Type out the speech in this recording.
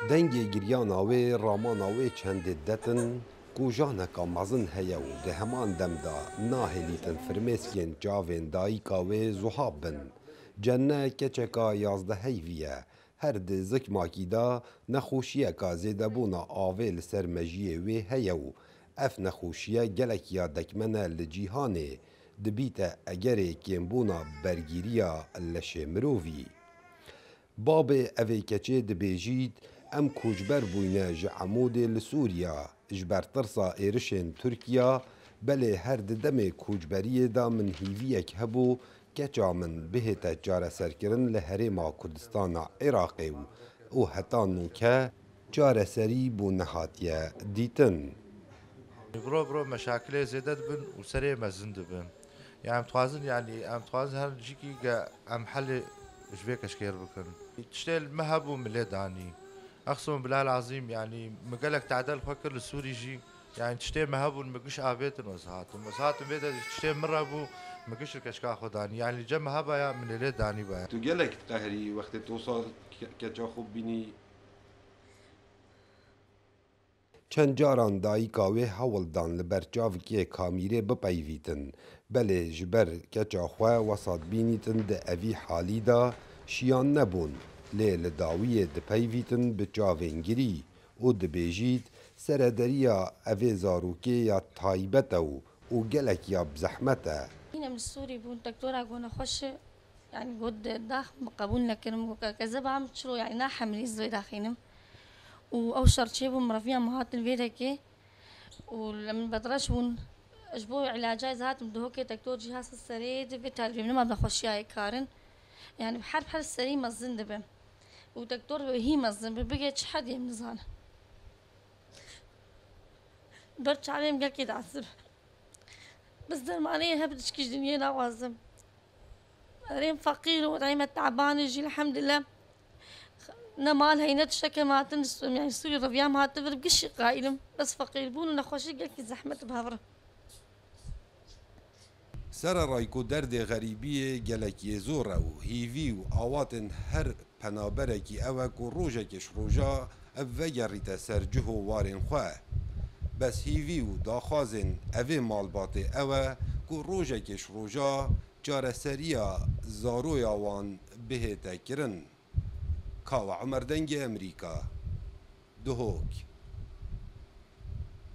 Dengê giriyana wê ramana wê çendê detin ku janeka mezin heye û di heman dem de nahêlîtin firmêskên çavên dayîka wê zuhab bin. Cenne keçeka yazdeheyvî ye. Her di zikmakî de nexweşiyeka zêdebûna avê li ser mejiyê wê heye û ev nexweşiye gelekiya dekmene li cîhanê dibîte egerê kêmbûna bergîriya leşê mirovî. Babê evê keçê dibêjît em koçber bûyne ji Amûdê li Sûriya ji ber tirsa êrişên Tirkiya belê her di demê koçberiyê de min hîviyek hebû keça min bihête çareserkirin li Herêma Kurdistana Iraqê û heta nûke çareserî bû nehatiye dîtin. برو مشاكل زيادة دبن وسريع مزن دبن يعني متوازن يعني ام توازن هر جيكي ام حل جبيك اشكير بكن تشتغل مهبو مليداني اقسم بالله العظيم يعني مقالك تعدل فكر السوري جي يعني تشتغل مهبو مقش ابيتن وسهاتم بيدا تشتغل مره بو مقش الكشكا خداني يعني جم مهبا يا من ليداني با تو gelek qehrî wextê توصل keça xwe bînî çend caran dayîka wê hewl dan li ber çavikê kamîrê bipeyvîtin. Belê ji ber keça xwe wesa bînîtin di evî halî de şiyan nebûn. Lê li dawiyê dipeyvîtin bi çavên girî û dibêjît serederiya evê zarokê ya taybet e û gelek ya bizehmet e. هنا من السوري بون دكتورة قونا خوش يعني قد داخ قبولنا كرم كذا بعمل شلو يعني ناحة من الزوي داخينم وأوشر شيء بون مرفيا مهاتن فيدكي ولما بدرش بون أجبو علاجات ذات مدهوكي دكتور جهاز السريد بتالي من ما بخشيا كارن يعني بحرب حر السري مزن دبم ودكتور هي مزن ببقى حد يمزان برش عليهم قال كده عصب بس در معناه هبدش كيش دنيا نوازم ريم فقير وريمة تعبان يجي الحمد لله نمال هي نتشكى ما تنس يعني يصير ربيام هاتفر بقش قايلم بس فقير بون نخوشي قال كي زحمة بهفره Sererayî ku derdê xerîbiyê gelekî zor e û hîvî û awatên her penaberekî ew e ku rojekê ji roja ev vegerîte ser cih û warên xwe. Bes hîvî û daxwazên evê malbatê ew e ku rojekê ji roja çareseriya zaroya wan bihête kirin. Kawa Emer Dengê Emerîka Duhok.